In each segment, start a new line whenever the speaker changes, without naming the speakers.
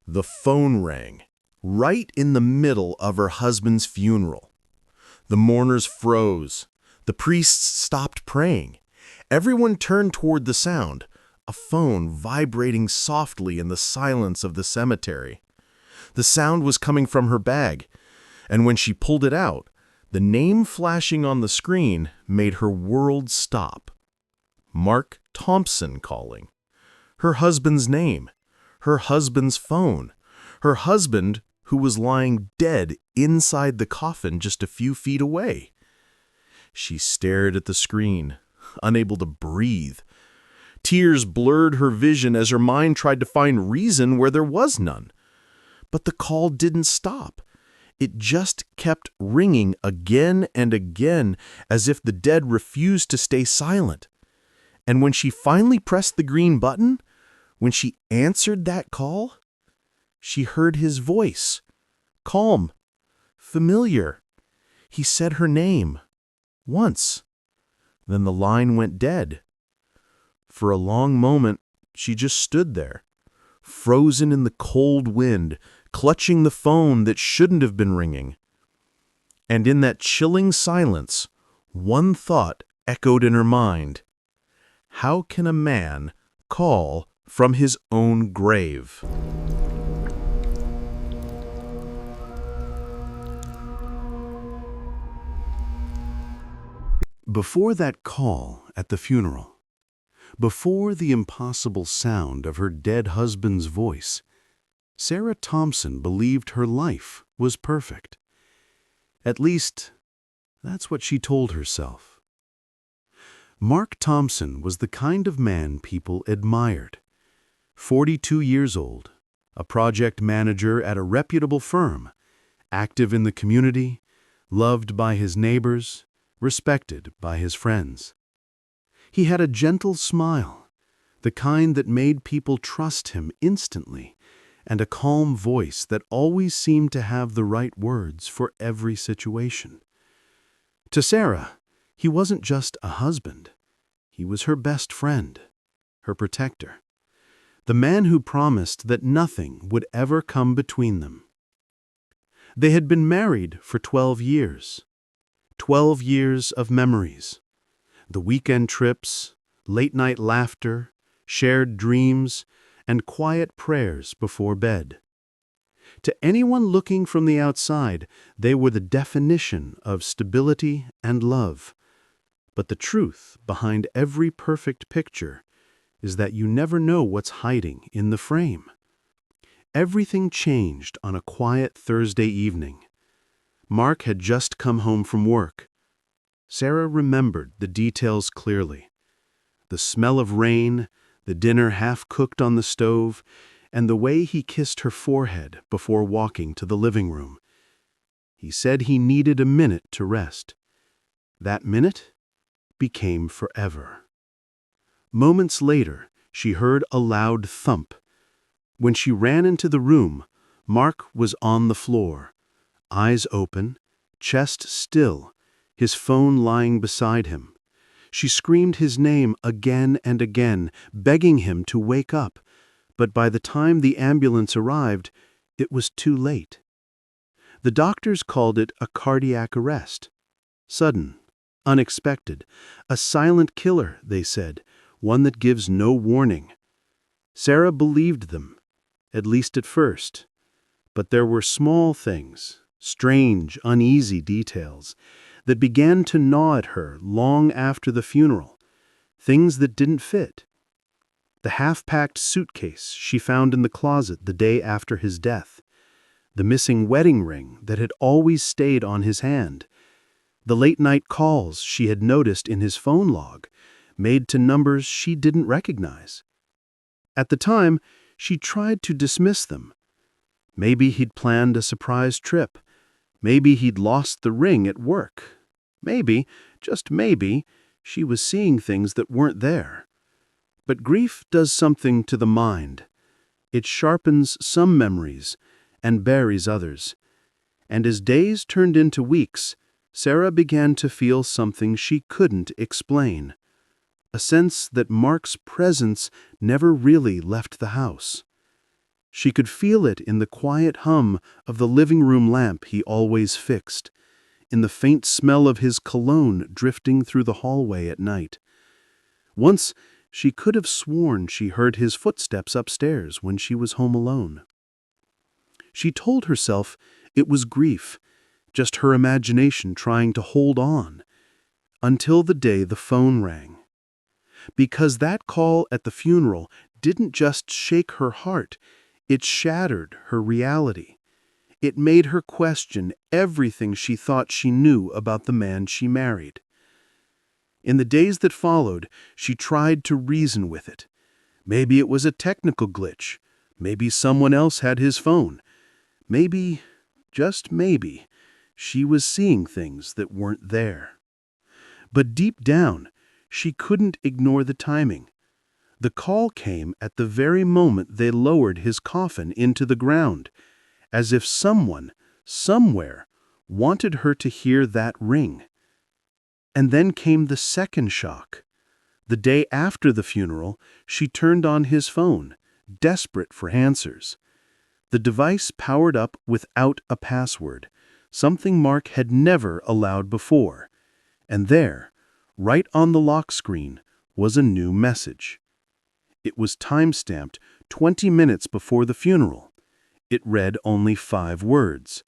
The phone rang, right in the middle of her husband's funeral. The mourners froze. The priests stopped praying. Everyone turned toward the sound, a phone vibrating softly in the silence of the cemetery. The sound was coming from her bag, and when she pulled it out, the name flashing on the screen made her world stop. Mark Thompson calling. Her husband's name. Her husband's phone. Her husband who was lying dead inside the coffin just a few feet away. She stared at the screen, unable to breathe. Tears blurred her vision as her mind tried to find reason where there was none. But the call didn't stop. It just kept ringing again and again, as if the dead refused to stay silent. And when she finally pressed the green button, when she answered that call, she heard his voice. Calm, familiar. He said her name. Once. Then the line went dead. For a long moment, she just stood there, frozen in the cold wind, clutching the phone that shouldn't have been ringing. And in that chilling silence, one thought echoed in her mind. How can a man call from his own grave? Before that call at the funeral, before the impossible sound of her dead husband's voice, Sarah Thompson believed her life was perfect. At least, that's what she told herself. Mark Thompson was the kind of man people admired. 42 years old, a project manager at a reputable firm, active in the community, loved by his neighbors, respected by his friends. He had a gentle smile, the kind that made people trust him instantly, and a calm voice that always seemed to have the right words for every situation. To Sarah, he wasn't just a husband. He was her best friend, her protector, the man who promised that nothing would ever come between them. They had been married for 12 years. 12 years of memories. The weekend trips, late-night laughter, shared dreams, and quiet prayers before bed. To anyone looking from the outside, they were the definition of stability and love. But the truth behind every perfect picture is that you never know what's hiding in the frame. Everything changed on a quiet Thursday evening. Mark had just come home from work. Sarah remembered the details clearly. The smell of rain, the dinner half-cooked on the stove, and the way he kissed her forehead before walking to the living room. He said he needed a minute to rest. That minute became forever. Moments later, she heard a loud thump. When she ran into the room, Mark was on the floor, eyes open, chest still, his phone lying beside him. She screamed his name again and again, begging him to wake up, but by the time the ambulance arrived, it was too late. The doctors called it a cardiac arrest. Sudden, unexpected, a silent killer, they said, one that gives no warning. Sarah believed them, at least at first. But there were small things, strange, uneasy details, that began to gnaw at her long after the funeral, things that didn't fit. The half-packed suitcase she found in the closet the day after his death, the missing wedding ring that had always stayed on his hand, the late-night calls she had noticed in his phone log, made to numbers she didn't recognize. At the time, she tried to dismiss them. Maybe he'd planned a surprise trip. Maybe he'd lost the ring at work. Maybe, just maybe, she was seeing things that weren't there. But grief does something to the mind. It sharpens some memories and buries others. And as days turned into weeks, Sarah began to feel something she couldn't explain. A sense that Mark's presence never really left the house. She could feel it in the quiet hum of the living room lamp he always fixed, in the faint smell of his cologne drifting through the hallway at night. Once, she could have sworn she heard his footsteps upstairs when she was home alone. She told herself it was grief, just her imagination trying to hold on, until the day the phone rang. Because that call at the funeral didn't just shake her heart, it shattered her reality. It made her question everything she thought she knew about the man she married. In the days that followed, she tried to reason with it. Maybe it was a technical glitch. Maybe someone else had his phone. Maybe, just maybe, she was seeing things that weren't there. But deep down, she couldn't ignore the timing. The call came at the very moment they lowered his coffin into the ground, as if someone, somewhere, wanted her to hear that ring. And then came the second shock. The day after the funeral, she turned on his phone, desperate for answers. The device powered up without a password, something Mark had never allowed before. And there, right on the lock screen, was a new message. It was time-stamped 20 minutes before the funeral. It read only 5 words.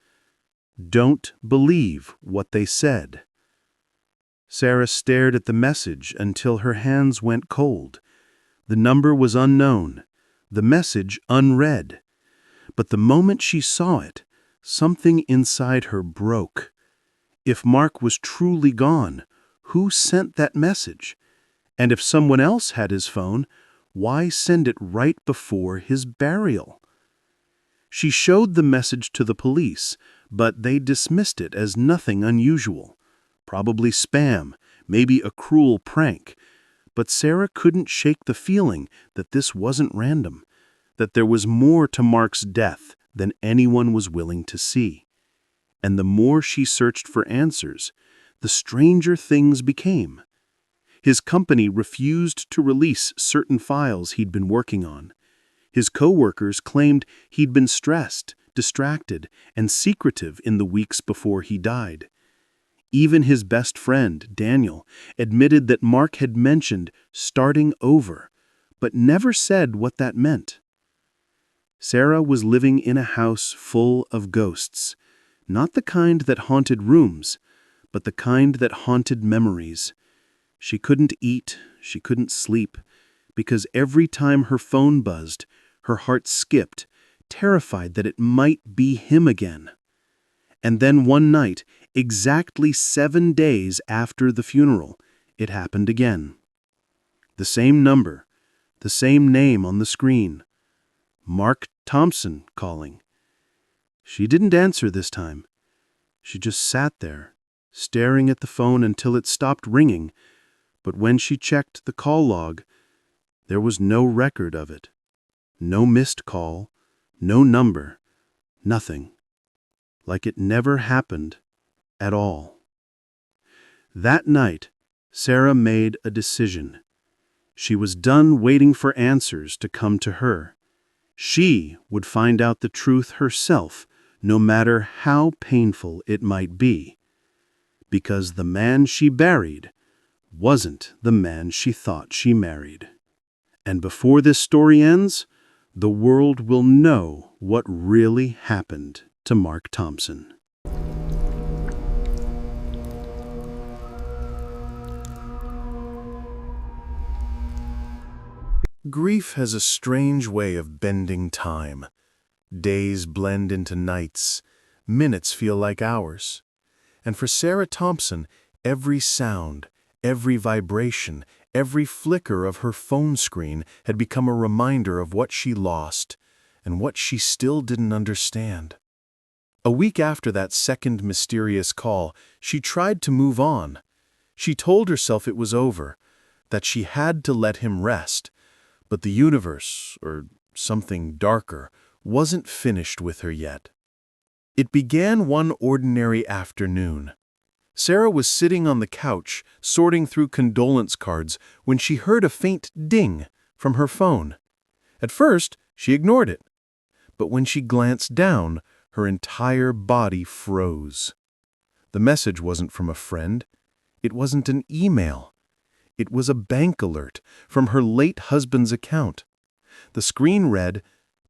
"Don't believe what they said." Sarah stared at the message until her hands went cold. The number was unknown, the message unread. But the moment she saw it, something inside her broke. If Mark was truly gone, who sent that message? And if someone else had his phone, why send it right before his burial? She showed the message to the police, but they dismissed it as nothing unusual. Probably spam, maybe a cruel prank. But Sarah couldn't shake the feeling that this wasn't random, that there was more to Mark's death than anyone was willing to see. And the more she searched for answers, the stranger things became. His company refused to release certain files he'd been working on. His co-workers claimed he'd been stressed, distracted, and secretive in the weeks before he died. Even his best friend, Daniel, admitted that Mark had mentioned starting over, but never said what that meant. Sarah was living in a house full of ghosts, not the kind that haunted rooms, but the kind that haunted memories. She couldn't eat, she couldn't sleep, because every time her phone buzzed, her heart skipped, terrified that it might be him again. And then one night, exactly 7 days after the funeral, it happened again. The same number, the same name on the screen. Mark Thompson calling. She didn't answer this time. She just sat there, staring at the phone until it stopped ringing, but when she checked the call log, there was no record of it. No missed call, no number, nothing. Like it never happened at all. That night, Sarah made a decision. She was done waiting for answers to come to her. She would find out the truth herself, no matter how painful it might be. Because the man she buried wasn't the man she thought she married. And before this story ends, the world will know what really happened to Mark Thompson. Grief has a strange way of bending time. Days blend into nights, minutes feel like hours. And for Sarah Thompson, every sound, every vibration, every flicker of her phone screen had become a reminder of what she lost and what she still didn't understand. A week after that second mysterious call, she tried to move on. She told herself it was over, that she had to let him rest. But the universe, or something darker, wasn't finished with her yet. It began one ordinary afternoon. Sarah was sitting on the couch, sorting through condolence cards, when she heard a faint ding from her phone. At first, she ignored it.
But when she glanced down, her entire body froze. The message wasn't from a friend. It wasn't an email. It was a bank alert from her late husband's account. The screen read,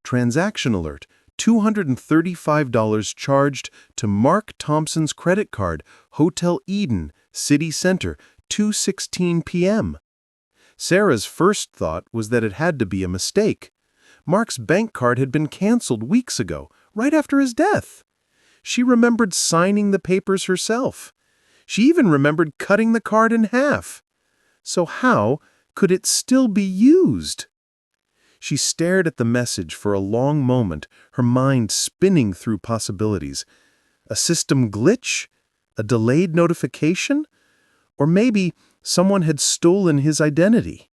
"Transaction alert, $235 charged to Mark Thompson's credit card, Hotel Eden, City Center, 2:16 p.m." Sarah's first thought was that it had to be a mistake. Mark's bank card had been canceled weeks ago, right after his death. She remembered signing the papers herself. She even remembered cutting the card in half. So how could it still be used? She stared at the message for a long moment, her mind spinning through possibilities. A system glitch? A delayed notification? Or maybe someone had stolen his identity.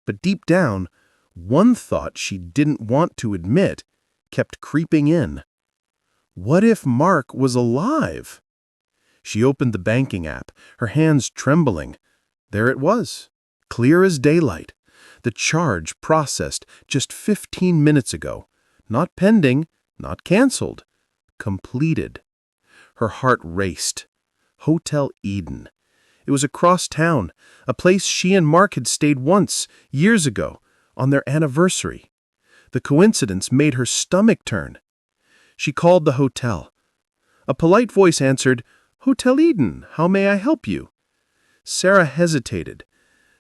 But deep down, one thought she didn't want to admit kept creeping in. What if Mark was alive? She opened the banking app, her hands trembling. There it was, clear as daylight. The charge processed just 15 minutes ago. Not pending, not canceled. Completed. Her heart raced. Hotel Eden. It was across town, a place she and Mark had stayed once, years ago, on their anniversary. The coincidence made her stomach turn. She called the hotel. A polite voice answered, "Hotel Eden, how may I help you?" Sarah hesitated,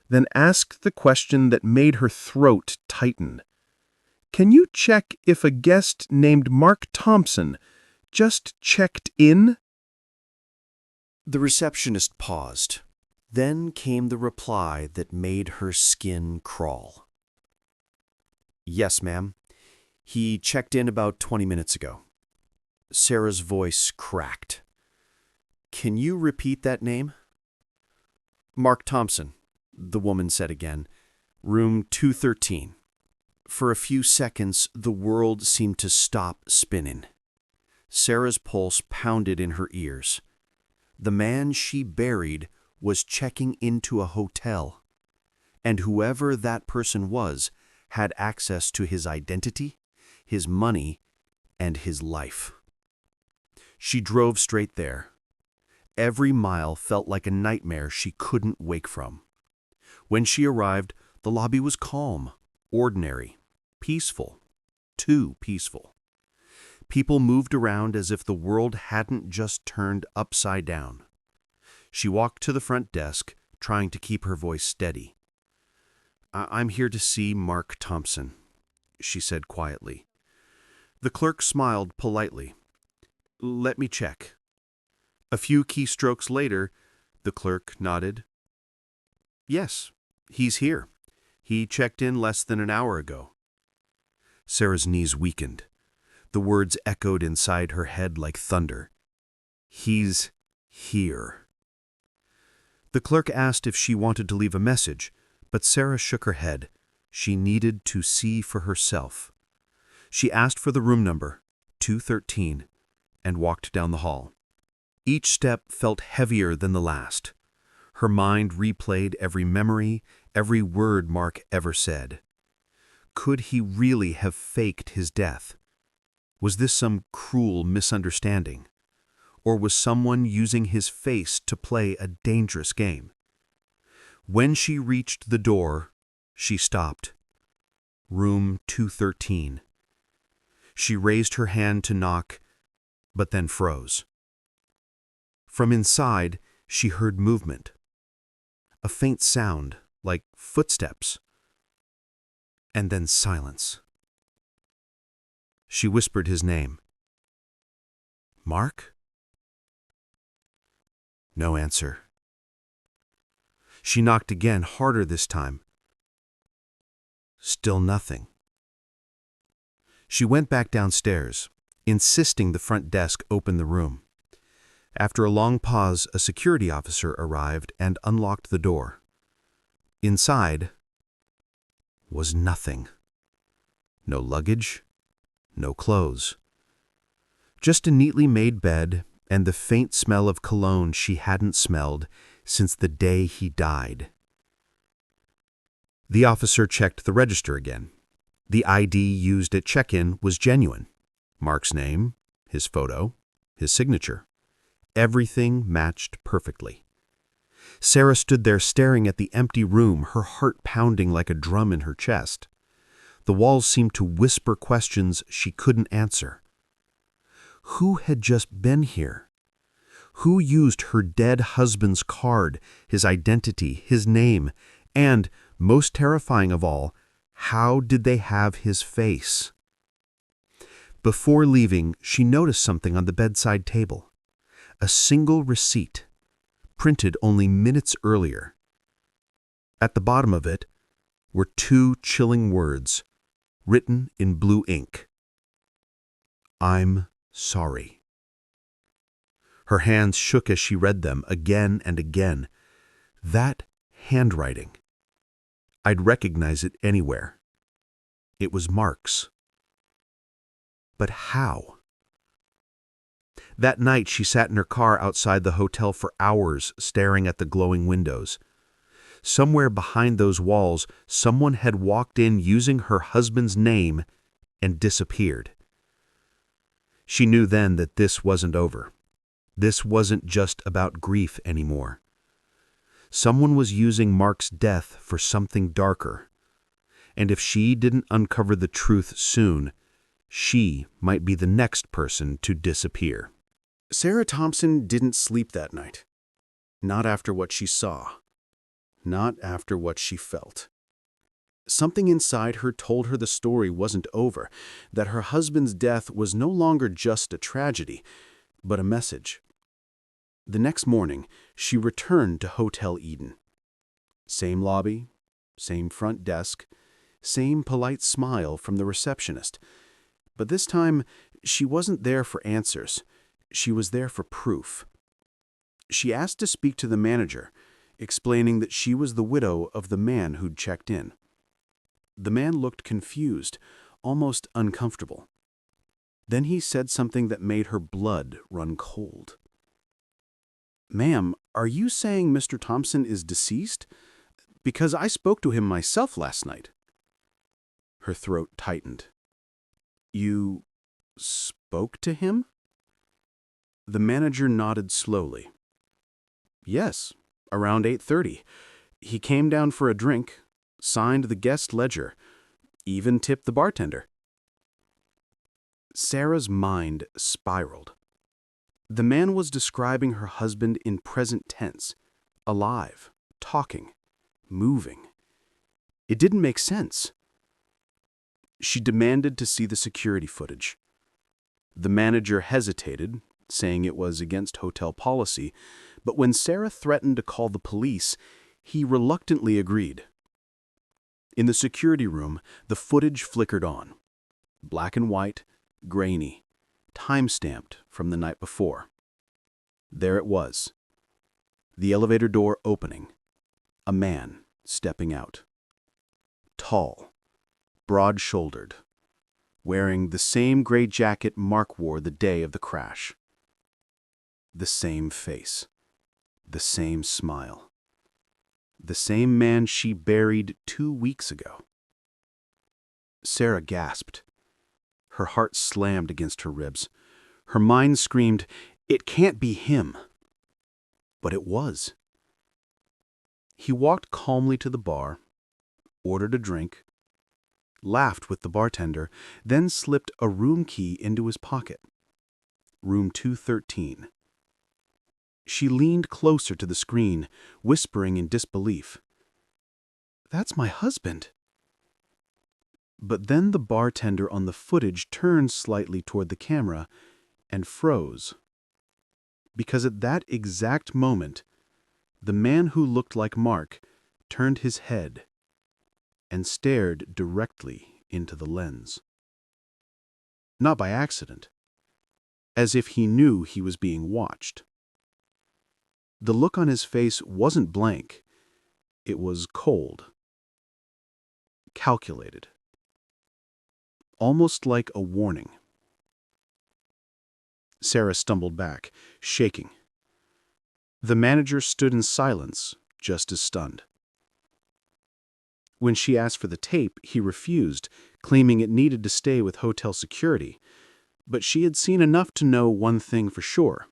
then asked the question that made her throat tighten. "Can you check if a guest named Mark Thompson just checked in?"
The receptionist paused. Then came the reply that made her skin crawl. "Yes, ma'am. He checked in about 20 minutes ago." Sarah's voice cracked. "Can you repeat that name?" "Mark Thompson," the woman said again. "Room 213. For a few seconds, the world seemed to stop spinning. Sarah's pulse pounded in her ears. The man she buried was checking into a hotel, and whoever that person was had access to his identity, his money, and his life. She drove straight there. Every mile felt like a nightmare she couldn't wake from. When she arrived, the lobby was calm, ordinary, peaceful, too peaceful. People moved around as if the world hadn't just turned upside down. She walked to the front desk, trying to keep her voice steady. "I'm here to see Mark Thompson," she said quietly. The clerk smiled politely. "Let me check." A few keystrokes later, the clerk nodded. "Yes, he's here. He checked in less than an hour ago." Sarah's knees weakened. The words echoed inside her head like thunder. "He's here." The clerk asked if she wanted to leave a message, but Sarah shook her head. She needed to see for herself. She asked for the room number, 213, and walked down the hall. Each step felt heavier than the last. Her mind replayed every memory, every word Mark ever said. Could he really have faked his death? Was this some cruel misunderstanding? Or was someone using his face to play a dangerous game? When she reached the door, she stopped. Room 213. She raised her hand to knock, but then froze. From inside, she heard movement. A faint sound, like footsteps. And then silence. She whispered his name. "Mark?" No answer. She knocked again, harder this time. Still nothing. She went back downstairs, insisting the front desk open the room. After a long pause, a security officer arrived and unlocked the door. Inside was nothing. No luggage, no clothes. Just a neatly made bed and the faint smell of cologne she hadn't smelled since the day he died. The officer checked the register again. The ID used at check-in was genuine. Mark's name, his photo, his signature. Everything matched perfectly. Sarah stood there staring at the empty room, her heart pounding like a drum in her chest. The walls seemed to whisper questions she couldn't answer. Who had just been here? Who used her dead husband's card, his identity, his name, and, most terrifying of all, how did they have his face? Before leaving, she noticed something on the bedside table. A single receipt, printed only minutes earlier. At the bottom of it were two chilling words, written in blue ink. "I'm sorry." Her hands shook as she read them again and again. That handwriting. I'd recognize it anywhere. It was Mark's. But how? That night she sat in her car outside the hotel for hours, staring at the glowing windows. Somewhere behind those walls, someone had walked in using her husband's name and disappeared. She knew then that this wasn't over. This wasn't just about grief anymore. Someone was using Mark's death for something darker. And if she didn't uncover the truth soon, she might be the next person to disappear. Sarah Thompson didn't sleep that night. Not after what she saw. Not after what she felt. Something inside her told her the story wasn't over, that her husband's death was no longer just a tragedy, but a message. The next morning, she returned to Hotel Eden. Same lobby, same front desk, same polite smile from the receptionist. But this time, she wasn't there for answers. She was there for proof. She asked to speak to the manager, explaining that she was the widow of the man who'd checked in. The man looked confused, almost uncomfortable. Then he said something that made her blood run cold. "Ma'am, are you saying Mr. Thompson is deceased? Because I spoke to him myself last night." Her throat tightened. "You spoke to him?" The manager nodded slowly. "Yes, around 8:30. He came down for a drink, signed the guest ledger, even tipped the bartender." Sarah's mind spiraled. The man was describing her husband in present tense, alive, talking, moving. It didn't make sense. She demanded to see the security footage. The manager hesitated, saying it was against hotel policy, but when Sarah threatened to call the police, he reluctantly agreed. In the security room, the footage flickered on. Black and white, grainy, time-stamped from the night before. There it was. The elevator door opening. A man stepping out. Tall, broad-shouldered, wearing the same gray jacket Mark wore the day of the crash. The same face. The same smile. The same man she buried 2 weeks ago. Sarah gasped. Her heart slammed against her ribs. Her mind screamed, "It can't be him." But it was. He walked calmly to the bar, ordered a drink, laughed with the bartender, then slipped a room key into his pocket. Room 213. She leaned closer to the screen, whispering in disbelief, "That's my husband." But then the bartender on the footage turned slightly toward the camera and froze. Because at that exact moment, the man who looked like Mark turned his head and stared directly into the lens. Not by accident, as if he knew he was being watched. The look on his face wasn't blank. It was cold, calculated, almost like a warning. Sarah stumbled back, shaking. The manager stood in silence, just as stunned. When she asked for the tape, he refused, claiming it needed to stay with hotel security, but she had seen enough to know one thing for sure.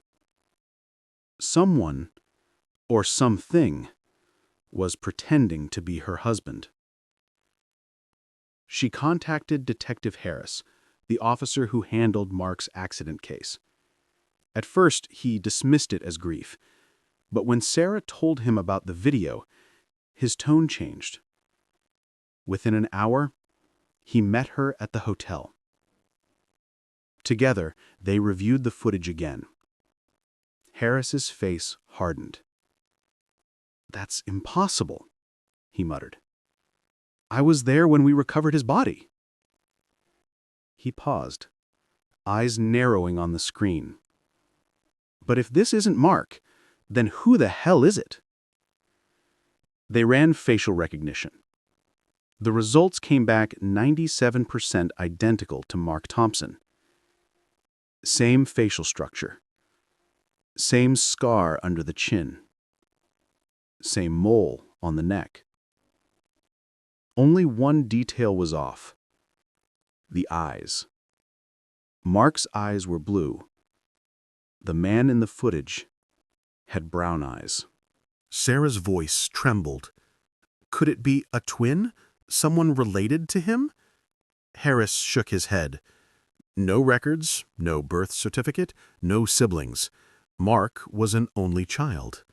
Someone, or something, was pretending to be her husband. She contacted Detective Harris, the officer who handled Mark's accident case. At first, he dismissed it as grief, but when Sarah told him about the video, his tone changed. Within an hour, he met her at the hotel. Together, they reviewed the footage again. Harris's face hardened. "That's impossible," he muttered. "I was there when we recovered his body." He paused, eyes narrowing on the screen. "But if this isn't Mark, then who the hell is it?" They ran facial recognition. The results came back 97% identical to Mark Thompson. Same facial structure. Same scar under the chin. Same mole on the neck. Only one detail was off. The eyes. Mark's eyes were blue. The man in the footage had brown eyes.
Sarah's voice trembled. Could it be a twin? Someone related to him? Harris shook his head. No records, no birth certificate, no siblings. Mark was an only child.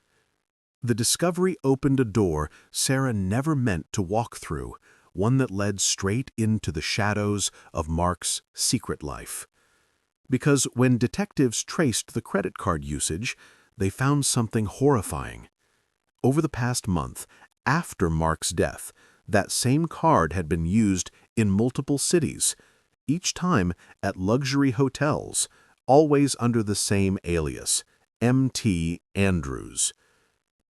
The discovery opened a door Sarah never meant to walk through, one that led straight into the shadows of Mark's secret life. Because when detectives traced the credit card usage, they found something horrifying. Over the past month, after Mark's death, that same card had been used in multiple cities, each time at luxury hotels, always under the same alias, M.T. Andrews.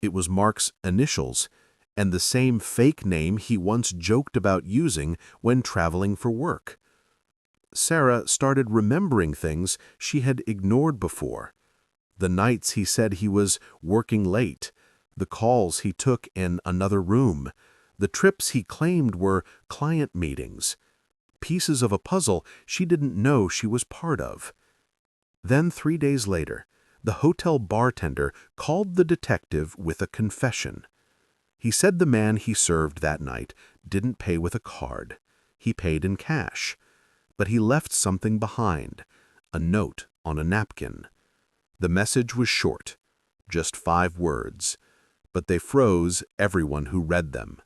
It was Mark's initials and the same fake name he once joked about using when traveling for work. Sarah started remembering things she had ignored before. The nights he said he was working late, the calls he took in another room, the trips he claimed were client meetings, pieces of a puzzle she didn't know she was part of. Then 3 days later, the hotel bartender called the detective with a confession. He said the man he served that night didn't pay with a card. He paid in cash. But he left something behind, a note on a napkin. The message was short, just 5 words, but they froze everyone who read them.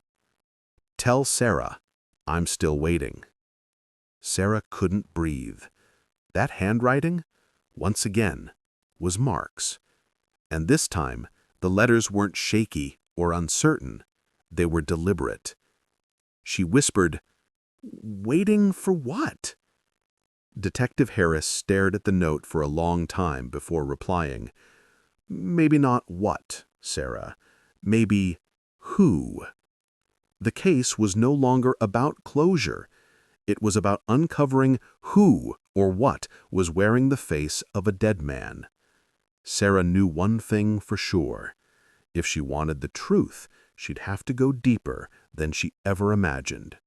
"Tell Sarah, I'm still waiting." Sarah couldn't breathe. That handwriting, once again, was Mark's. And this time, the letters weren't shaky or uncertain. They were deliberate. She whispered, "Waiting for what?" Detective Harris stared at the note for a long time before replying, "Maybe not what, Sarah. Maybe who." The case was no longer about closure. It was about uncovering who or what was wearing the face of a dead man. Sarah knew one thing for sure. If she wanted the truth, she'd have to go deeper than she ever imagined.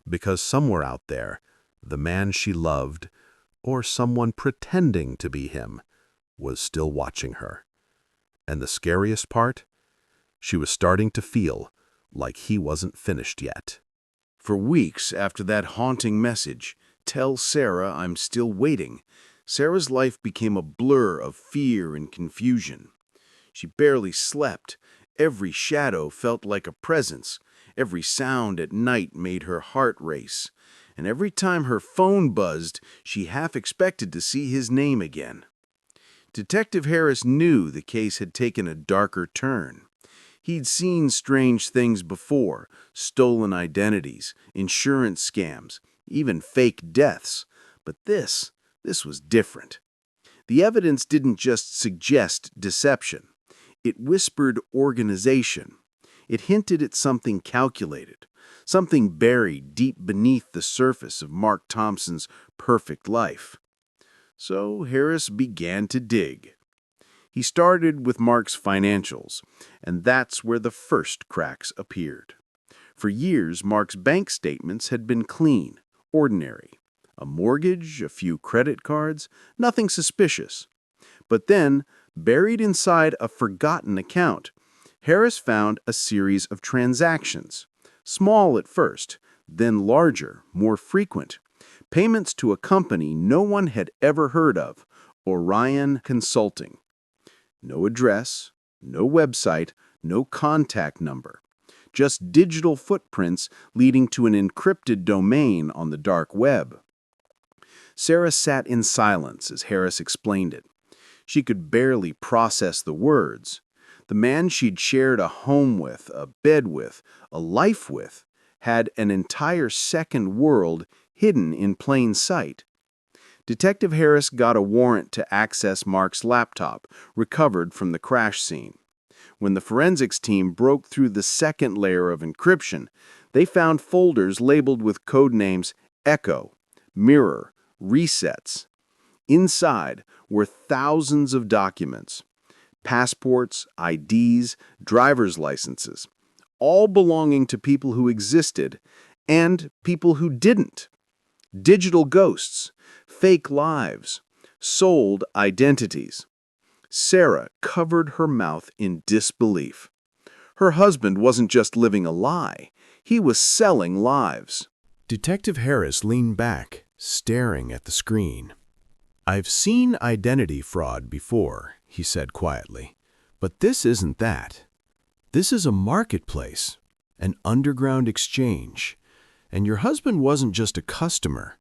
Because somewhere out there, the man she loved, or someone pretending to be him, was still watching her. And the scariest part? She was starting to feel like he wasn't finished yet.
For weeks after that haunting message, "Tell Sarah I'm still waiting," Sarah's life became a blur of fear and confusion. She barely slept. Every shadow felt like a presence. Every sound at night made her heart race. And every time her phone buzzed, she half expected to see his name again. Detective Harris knew the case had taken a darker turn. He'd seen strange things before: stolen identities, insurance scams, even fake deaths. But this was different. The evidence didn't just suggest deception. It whispered organization. It hinted at something calculated, something buried deep beneath the surface of Mark Thompson's perfect life. So Harris began to dig. He started with Mark's financials, and that's where the first cracks appeared. For years, Mark's bank statements had been clean, ordinary. A mortgage, a few credit cards, nothing suspicious. But then, buried inside a forgotten account, Harris found a series of transactions. Small at first, then larger, more frequent. Payments to a company no one had ever heard of, Orion Consulting. No address, no website, no contact number. Just digital footprints leading to an encrypted domain on the dark web. Sarah sat in silence as Harris explained it. She could barely process the words. The man she'd shared a home with, a bed with, a life with, had an entire second world hidden in plain sight. Detective Harris got a warrant to access Mark's laptop, recovered from the crash scene. When the forensics team broke through the second layer of encryption, they found folders labeled with code names Echo, Mirror, Resets. Inside were thousands of documents. Passports, IDs, driver's licenses, all belonging to people who existed and people who didn't. Digital ghosts, fake lives, sold identities. Sarah covered her mouth in disbelief. Her husband wasn't just living a lie, he was selling lives.
Detective Harris leaned back, staring at the screen. "I've seen identity fraud before," he said quietly, "but this isn't that. This is a marketplace, an underground exchange, and your husband wasn't just a customer,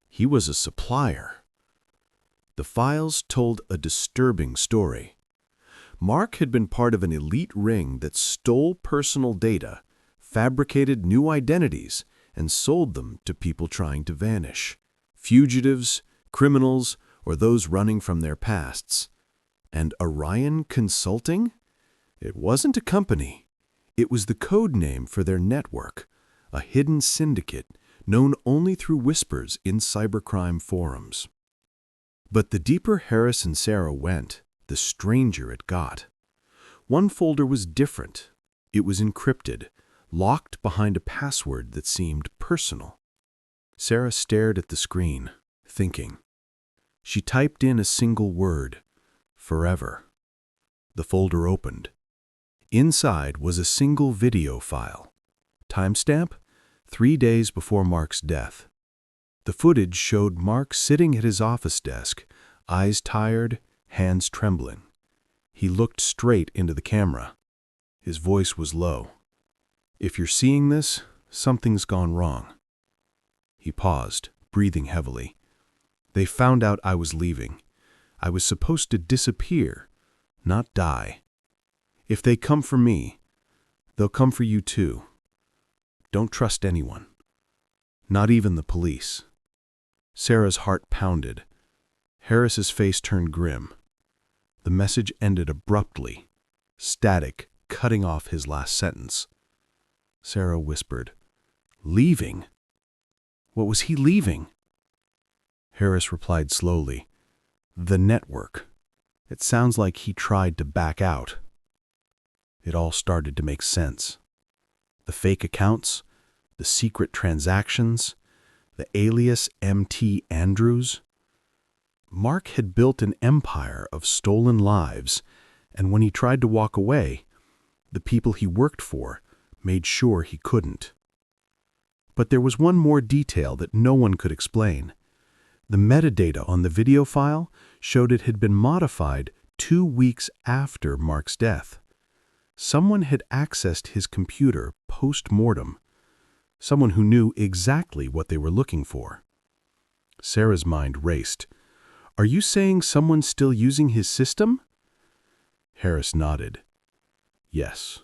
he was a supplier." The files told a disturbing story. Mark had been part of an elite ring that stole personal data, fabricated new identities, and sold them to people trying to vanish. Fugitives, criminals, or those running from their pasts. And Orion Consulting? It wasn't a company. It was the code name for their network, a hidden syndicate known only through whispers in cybercrime forums. But the deeper Harris and Sarah went, the stranger it got. One folder was different. It was encrypted, locked behind a password that seemed personal. Sarah stared at the screen, thinking. She typed in a single word, forever. The folder opened. Inside was a single video file. Timestamp? 3 days before Mark's death. The footage showed Mark sitting at his office desk, eyes tired, hands trembling. He looked straight into the camera. His voice was low. "If you're seeing this, something's gone wrong." He paused, breathing heavily. "They found out I was leaving. I was supposed to disappear, not die. If they come for me, they'll come for you too. Don't trust anyone. Not even the police." Sarah's heart pounded. Harris's face turned grim. The message ended abruptly, static, cutting off his last sentence. Sarah whispered, "Leaving? What was he leaving?" Harris replied slowly, "The network. It sounds like he tried to back out." It all started to make sense. The fake accounts, the secret transactions, the alias M.T. Andrews. Mark had built an empire of stolen lives, and when he tried to walk away, the people he worked for made sure he couldn't. But there was one more detail that no one could explain. The metadata on the video file showed it had been modified 2 weeks after Mark's death. Someone had accessed his computer post-mortem. Someone who knew exactly what they were looking for. Sarah's mind raced. "Are you saying someone's still using his system?" Harris nodded. "Yes.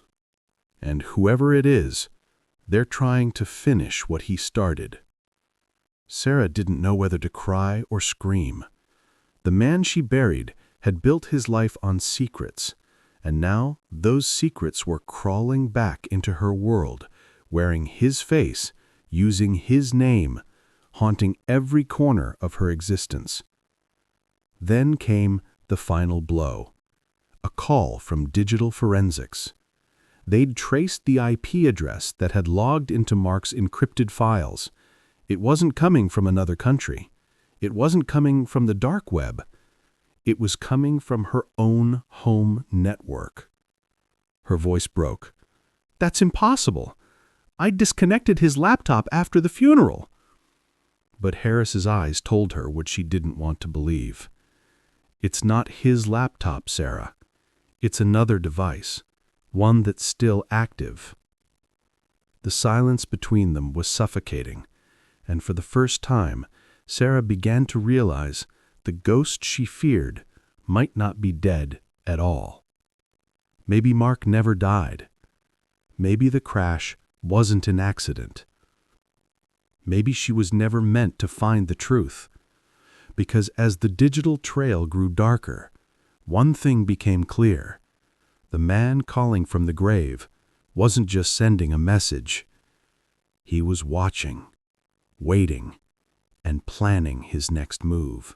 And whoever it is, they're trying to finish what he started." Sarah didn't know whether to cry or scream. The man she buried had built his life on secrets, and now those secrets were crawling back into her world, wearing his face, using his name, haunting every corner of her existence. Then came the final blow. A call from digital forensics. They'd traced the IP address that had logged into Mark's encrypted files, It wasn't coming from another country. It wasn't coming from the dark web. It was coming from her own home network. Her voice broke. "That's impossible. I disconnected his laptop after the funeral." But Harris's eyes told her what she didn't want to believe. "It's not his laptop, Sarah. It's another device, one that's still active." The silence between them was suffocating, and for the first time, Sarah began to realize the ghost she feared might not be dead at all. Maybe Mark never died. Maybe the crash wasn't an accident. Maybe she was never meant to find the truth. Because as the digital trail grew darker, one thing became clear. The man calling from the grave wasn't just sending a message. He was watching, waiting, and planning his next move.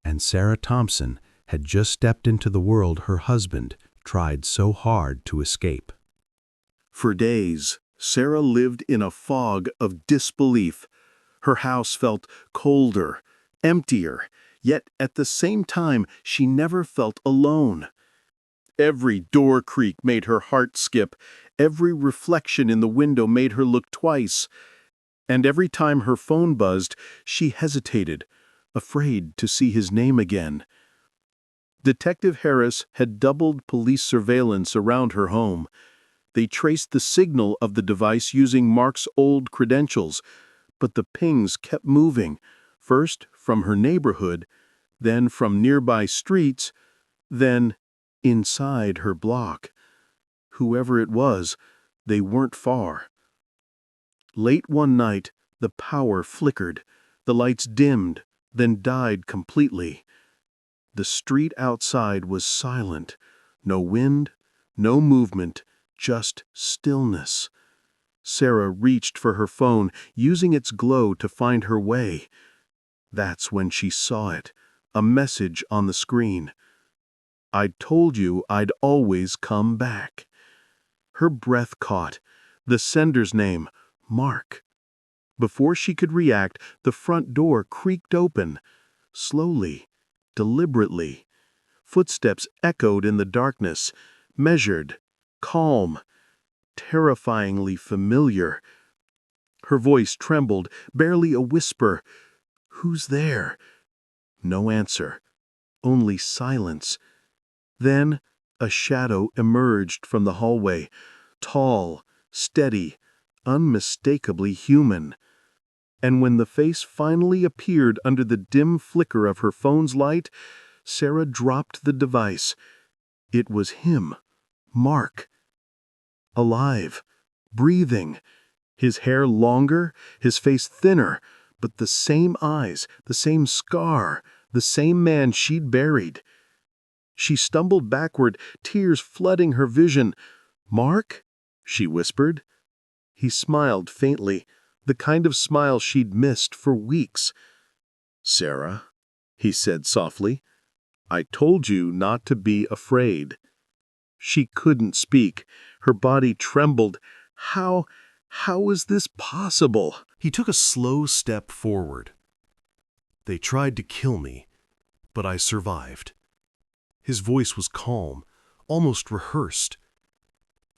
And Sarah Thompson had just stepped into the world her husband tried so hard to escape.
For days, Sarah lived in a fog of disbelief. Her house felt colder, emptier, yet at the same time she never felt alone. Every door creak made her heart skip, every reflection in the window made her look twice, and every time her phone buzzed, she hesitated, afraid to see his name again. Detective Harris had doubled police surveillance around her home. They traced the signal of the device using Mark's old credentials, but the pings kept moving, first from her neighborhood, then from nearby streets, then inside her block. Whoever it was, they weren't far. Late one night, the power flickered, the lights dimmed, then died completely. The street outside was silent, no wind, no movement, just stillness. Sarah reached for her phone, using its glow to find her way. That's when she saw it, a message on the screen. "I told you I'd always come back." Her breath caught. The sender's name, Mark. Before she could react, the front door creaked open. Slowly, deliberately. Footsteps echoed in the darkness, measured, calm, terrifyingly familiar. Her voice trembled, barely a whisper. "Who's there?" No answer, only silence. Then a shadow emerged from the hallway, tall, steady, unmistakably human. And when the face finally appeared under the dim flicker of her phone's light, Sarah dropped the device. It was him, Mark. Alive, breathing, his hair longer, his face thinner, but the same eyes, the same scar, the same man she'd buried. She stumbled backward, tears flooding her vision. "Mark?" she whispered. He smiled faintly, the kind of smile she'd missed for weeks. "Sarah," he said softly, "I told you not to be afraid." She couldn't speak. Her body trembled. How is this possible?
He took a slow step forward. "They tried to kill me, but I survived." His voice was calm, almost rehearsed.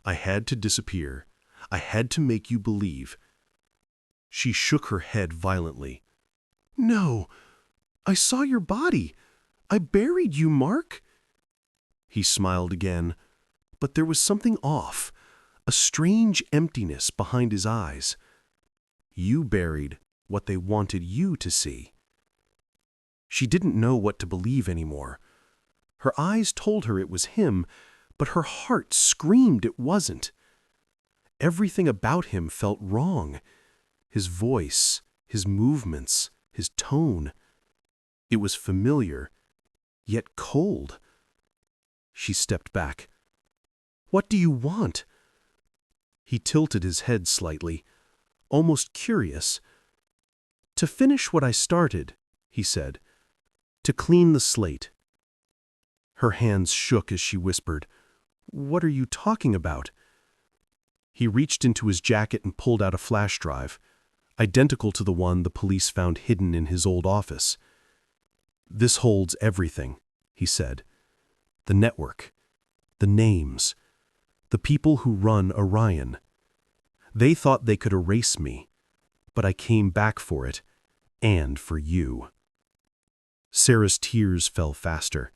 "I had to disappear. I had to make you believe." She shook her head violently. "No, I saw your body. I buried you, Mark." He smiled again, but there was something off, a strange emptiness behind his eyes. "You buried what they wanted you to see." She didn't know what to believe anymore. Her eyes told her it was him, but her heart screamed it wasn't. Everything about him felt wrong. His voice, his movements, his tone. It was familiar, yet cold. She stepped back. "What do you want?" He tilted his head slightly, almost curious. "To finish what I started," he said. "To clean the slate." Her hands shook as she whispered, "What are you talking about?" He reached into his jacket and pulled out a flash drive.
identical to the one the police found hidden in his old office. "This holds everything," he said. "The network, the names, the people who run Orion. They thought they could erase me, but I came back for it, and for you." Sarah's tears fell faster.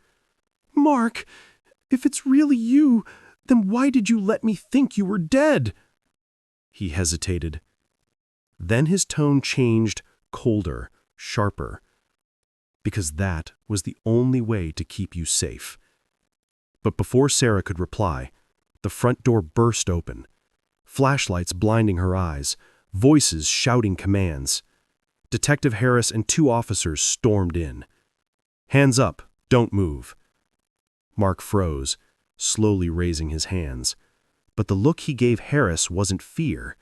"Mark, if it's really you, then why did you let me think you were dead?" He hesitated. Then his tone changed, colder, sharper. "Because that was the only way to keep you safe." But before Sarah could reply, the front door burst open. Flashlights blinding her eyes, voices shouting commands. Detective Harris and 2 officers stormed in. "Hands up, don't move." Mark froze, slowly raising his hands. But the look he gave Harris wasn't fear.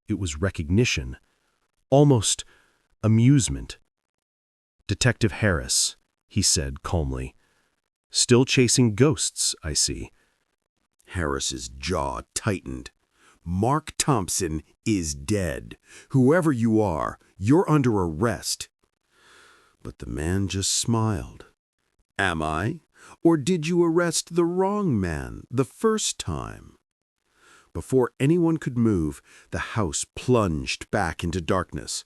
It was recognition. Almost amusement. "Detective Harris," he said calmly. "Still chasing ghosts, I see."
Harris's jaw tightened. Mark Thompson is dead. Whoever you are, you're under arrest. But the man just smiled. Am I? Or did you arrest the wrong man the first time? Before anyone could move, the house plunged back into darkness.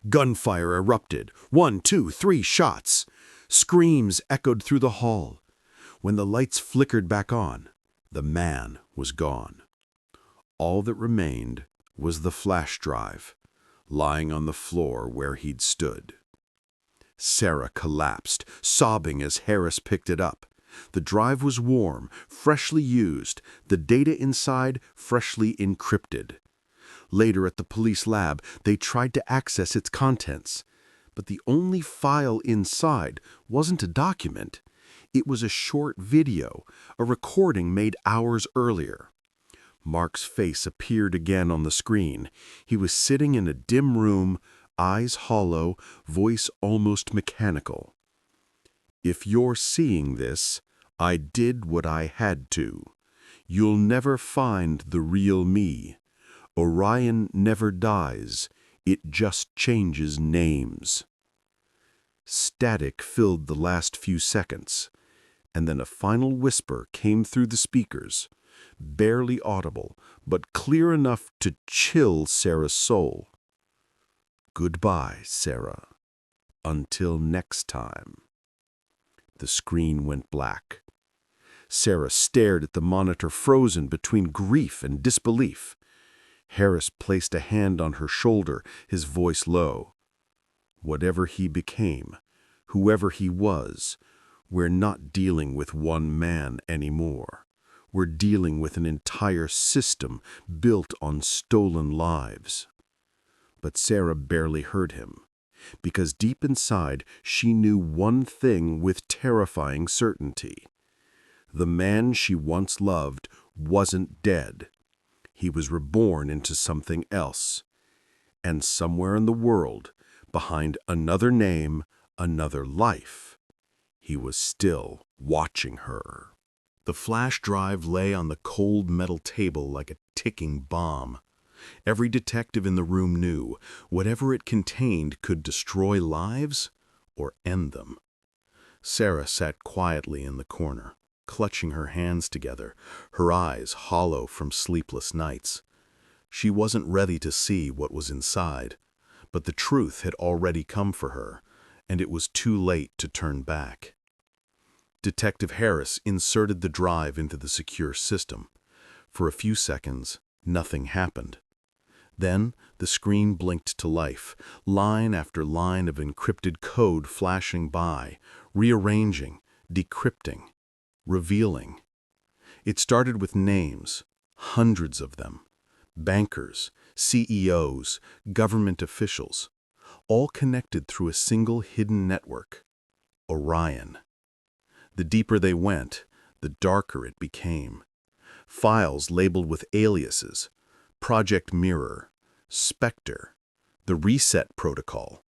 Gunfire erupted. 1, 2, 3 shots. Screams echoed through the hall. When the lights flickered back on, the man was gone. All that remained was the flash drive, lying on the floor where he'd stood. Sarah collapsed, sobbing as Harris picked it up. The drive was warm, freshly used, the data inside freshly encrypted. Later at the police lab, they tried to access its contents. But the only file inside wasn't a document. It was a short video, a recording made hours earlier. Mark's face appeared again on the screen. He was sitting in a dim room, eyes hollow, voice almost mechanical. "If you're seeing this, I did what I had to. You'll never find the real me. Orion never dies. It just changes names." Static filled the last few seconds, and then a final whisper came through the speakers, barely audible, but clear enough to chill Sarah's soul. "Goodbye, Sarah. Until next time." The screen went black. Sarah stared at the monitor, frozen between grief and disbelief. Harris placed a hand on her shoulder, his voice low. "Whatever he became, whoever he was, we're not dealing with one man anymore. We're dealing with an entire system built on stolen lives." But Sarah barely heard him, because deep inside she knew one thing with terrifying certainty. The man she once loved wasn't dead. He was reborn into something else. And somewhere in the world, behind another name, another life, he was still watching her. The flash drive lay on the cold metal table like a ticking bomb. Every detective in the room knew whatever it contained could destroy lives or end them. Sarah sat quietly in the corner, clutching her hands together, her eyes hollow from sleepless nights. She wasn't ready to see what was inside, but the truth had already come for her, and it was too late to turn back. Detective Harris inserted the drive into the secure system. For a few seconds, nothing happened. Then the screen blinked to life, line after line of encrypted code flashing by, rearranging, decrypting, revealing. It started with names, hundreds of them. Bankers, CEOs, government officials, all connected through a single hidden network, Orion. The deeper they went, the darker it became. Files labeled with aliases, Project Mirror, Spectre, the Reset Protocol.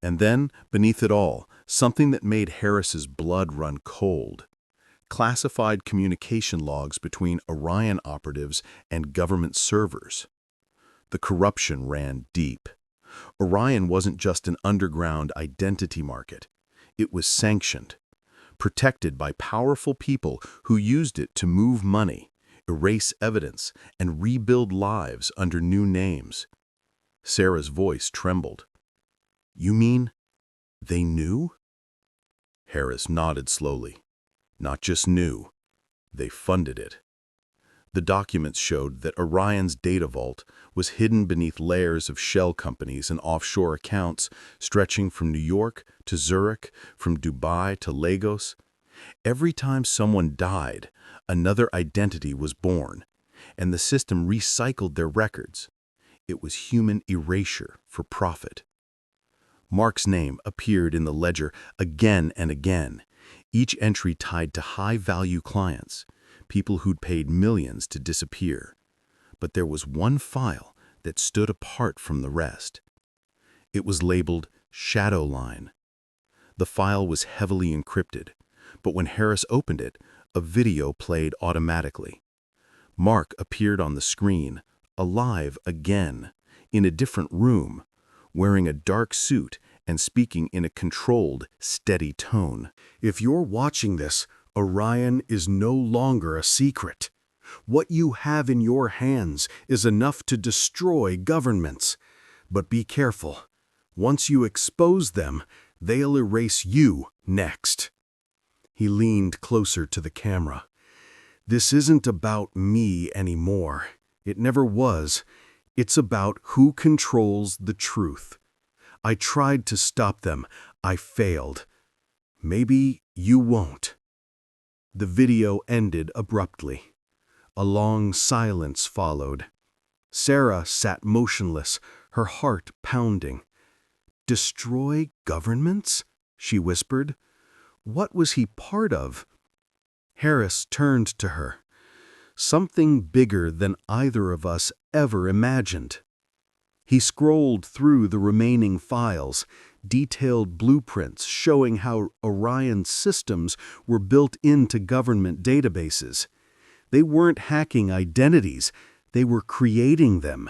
And then, beneath it all, something that made Harris's blood run cold. Classified communication logs between Orion operatives and government servers. The corruption ran deep.
Orion wasn't just an underground identity market. It was sanctioned, protected by powerful people who used it to move money, erase evidence, and rebuild lives under new names. Sarah's voice trembled. "You mean they knew?" Harris nodded slowly. "Not just knew, they funded it." The documents showed that Orion's data vault was hidden beneath layers of shell companies and offshore accounts stretching from New York to Zurich, from Dubai to Lagos. Every time someone died, another identity was born, and the system recycled their records. It was human erasure for profit. Mark's name appeared in the ledger again and again, each entry tied to high-value clients, people who'd paid millions to disappear. But there was one file that stood apart from the rest. It was labeled Shadow Line. The file was heavily encrypted, but when Harris opened it, a video played automatically. Mark appeared on the screen, alive again, in a different room, wearing a dark suit and speaking in a controlled, steady tone.
If you're watching this, Orion is no longer a secret. What you have in your hands is enough to destroy governments. But be careful. Once you expose them, they'll erase you next. He leaned closer to the camera. This isn't about me anymore. It never was. It's about who controls the truth. I tried to stop them. I failed. Maybe you won't. The video ended abruptly. A long silence followed. Sarah sat motionless, her heart pounding. "Destroy governments?" she whispered. What was he part of? Harris turned to her. Something bigger than either of us ever imagined. He scrolled through the remaining files, detailed blueprints showing how Orion's systems were built into government databases. They weren't hacking identities, they were creating them.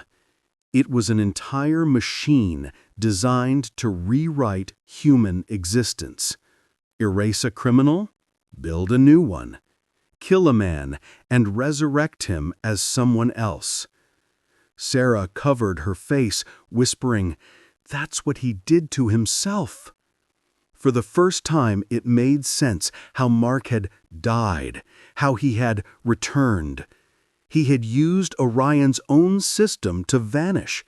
It was an entire machine designed to rewrite human existence. Erase a criminal, build a new one. Kill a man and resurrect him as someone else. Sarah covered her face, whispering, "That's what he did to himself." For the first time, it made sense how Mark had died, how he had returned. He had used Orion's own system to vanish,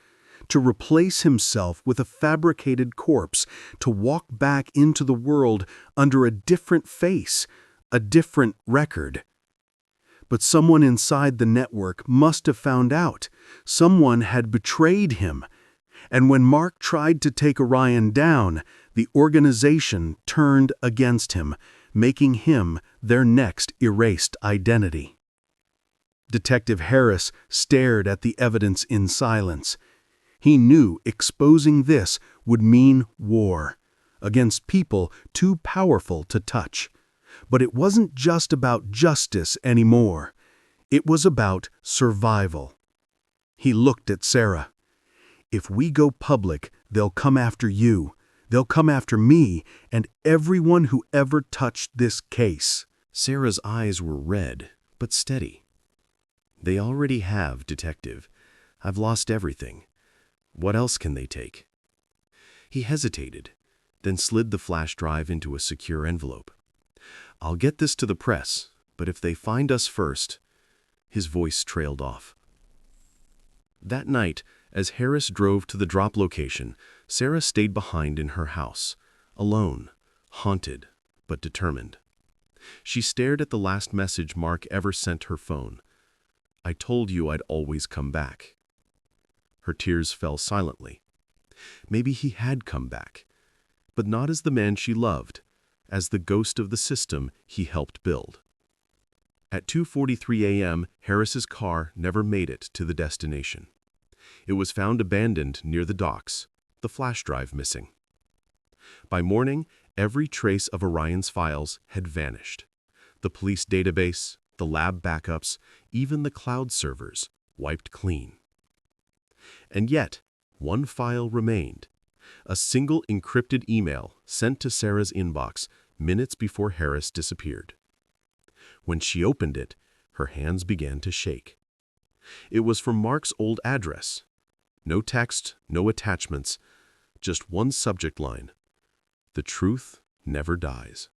to replace himself with a fabricated corpse, to walk back into the world under a different face, a different record. But someone inside the network must have found out. Someone had betrayed him. And when Mark tried to take Orion down, the organization turned against him, making him their next erased identity. Detective Harris stared at the evidence in silence. He knew exposing this would mean war, against people too powerful to touch. But it wasn't just about justice anymore. It was about survival. He looked at Sarah. "If we go public, they'll come after you. They'll come after me and everyone who ever touched this case."
Sarah's eyes were red, but steady. "They already have, Detective. I've lost everything. What else can they take?" He hesitated, then slid the flash drive into a secure envelope. "I'll get this to the press, but if they find us first..." His voice trailed off. That night, as Harris drove to the drop location, Sarah stayed behind in her house, alone, haunted, but determined. She stared at the last message Mark ever sent her phone. "I told you I'd always come back." Her tears fell silently. Maybe he had come back, but not as the man she loved, as the ghost of the system he helped build. At 2:43 a.m., Harris's car never made it to the destination. It was found abandoned near the docks, the flash drive missing. By morning, every trace of Orion's files had vanished. The police database, the lab backups, even the cloud servers, wiped clean. And yet, One file remained. A single encrypted email sent to Sarah's inbox minutes before Harris disappeared. When she opened it, her hands began to shake. It was from Mark's old address. No text, no attachments, just one subject line. The truth never dies.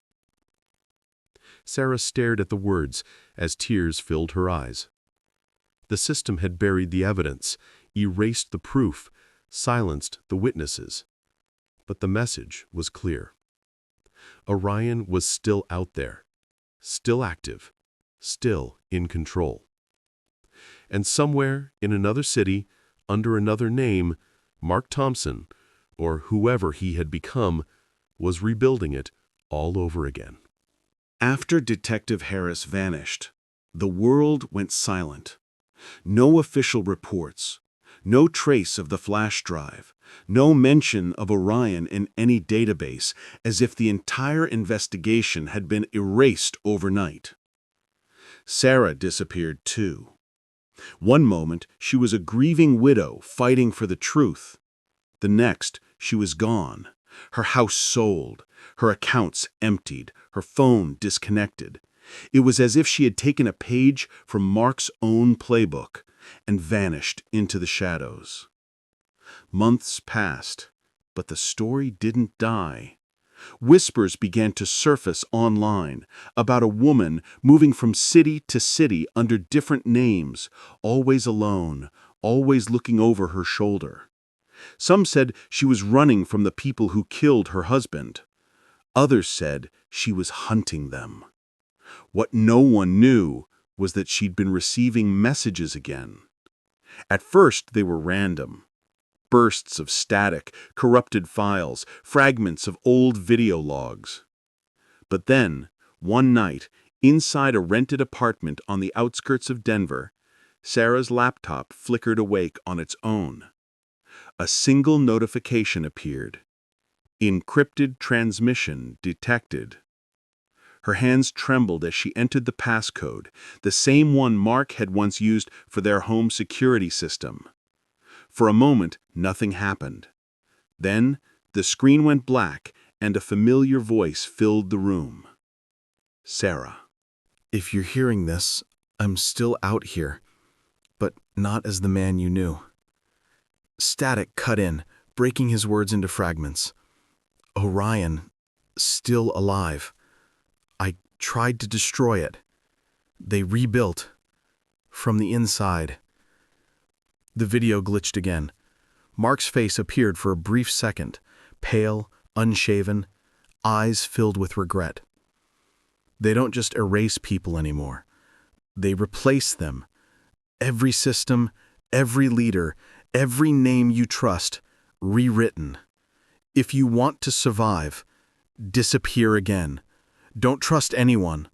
Sarah stared at the words as tears filled her eyes. The system had buried the evidence, erased the proof, silenced the witnesses. But the message was clear. Orion was still out there, still active, still in control. And somewhere in another city, under another name, Mark Thompson, or whoever he had become, was rebuilding it all over again.
After Detective Harris vanished, the world went silent. No official reports, no trace of the flash drive, no mention of Orion in any database, as if the entire investigation had been erased overnight. Sarah disappeared too. One moment, she was a grieving widow fighting for the truth. The next, she was gone, her house sold, her accounts emptied, her phone disconnected. It was as if she had taken a page from Mark's own playbook and vanished into the shadows. Months passed, but the story didn't die. Whispers began to surface online about a woman moving from city to city under different names, always alone, always looking over her shoulder. Some said she was running from the people who killed her husband. Others said she was hunting them. What no one knew was that she'd been receiving messages again. At first, they were random. Bursts of static, corrupted files, fragments of old video logs. But then, one night, inside a rented apartment on the outskirts of Denver, Sarah's laptop flickered awake on its own. A single notification appeared. Encrypted transmission detected. Her hands trembled as she entered the passcode, the same one Mark had once used for their home security system. For a moment, nothing happened. Then, the screen went black and a familiar voice filled the room. Sarah.
If you're hearing this, I'm still out here, but not as the man you knew. Static cut in, breaking his words into fragments. Orion, still alive. I tried to destroy it. They rebuilt. From the inside. The video glitched again. Mark's face appeared for a brief second, pale, unshaven, eyes filled with regret. They don't just erase people anymore. They replace them. Every system, every leader, every name you trust, rewritten. If you want to survive, disappear again. Don't trust anyone,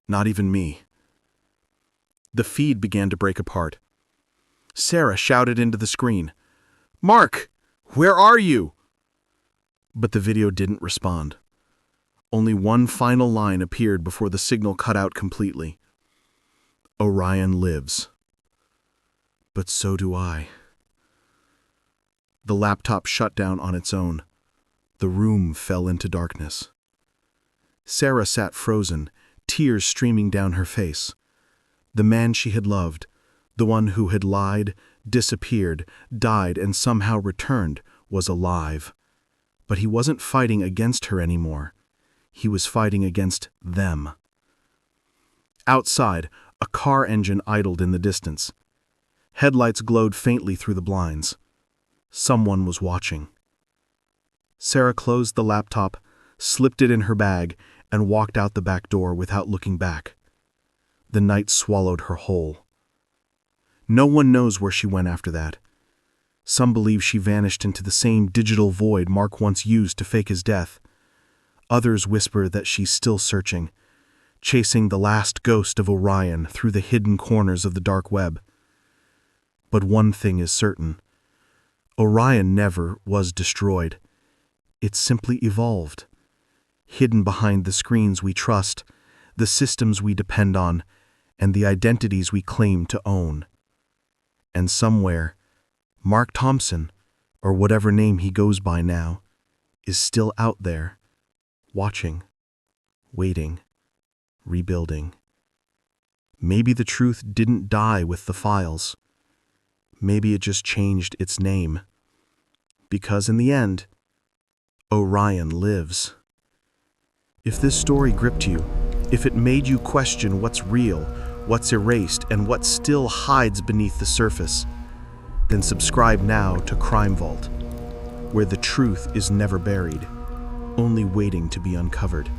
not even me. The feed began to break apart. Sarah shouted into the screen, "Mark, where are you?" But the video didn't respond. Only one final line appeared before the signal cut out completely. Orion lives. But so do I. The laptop shut down on its own. The room fell into darkness. Sarah sat frozen, tears streaming down her face. The man she had loved, the one who had lied, disappeared, died, and somehow returned, was alive. But he wasn't fighting against her anymore. He was fighting against them. Outside, a car engine idled in the distance. Headlights glowed faintly through the blinds. Someone was watching. Sarah closed the laptop, slipped it in her bag, and walked out the back door without looking back. The night swallowed her whole. No one knows where she went after that. Some believe she vanished into the same digital void Mark once used to fake his death. Others whisper that she's still searching, chasing the last ghost of Orion through the hidden corners of the dark web. But one thing is certain. Orion never was destroyed. It simply evolved. Hidden behind the screens we trust, the systems we depend on, and the identities we claim to own. And somewhere, Mark Thompson, or whatever name he goes by now, is still out there, watching, waiting, rebuilding. Maybe the truth didn't die with the files. Maybe it just changed its name. Because in the end, Orion lives. If this story gripped you, if it made you question what's real, what's erased, and what still hides beneath the surface, then subscribe now to Crime Vault, where the truth is never buried, only waiting to be uncovered.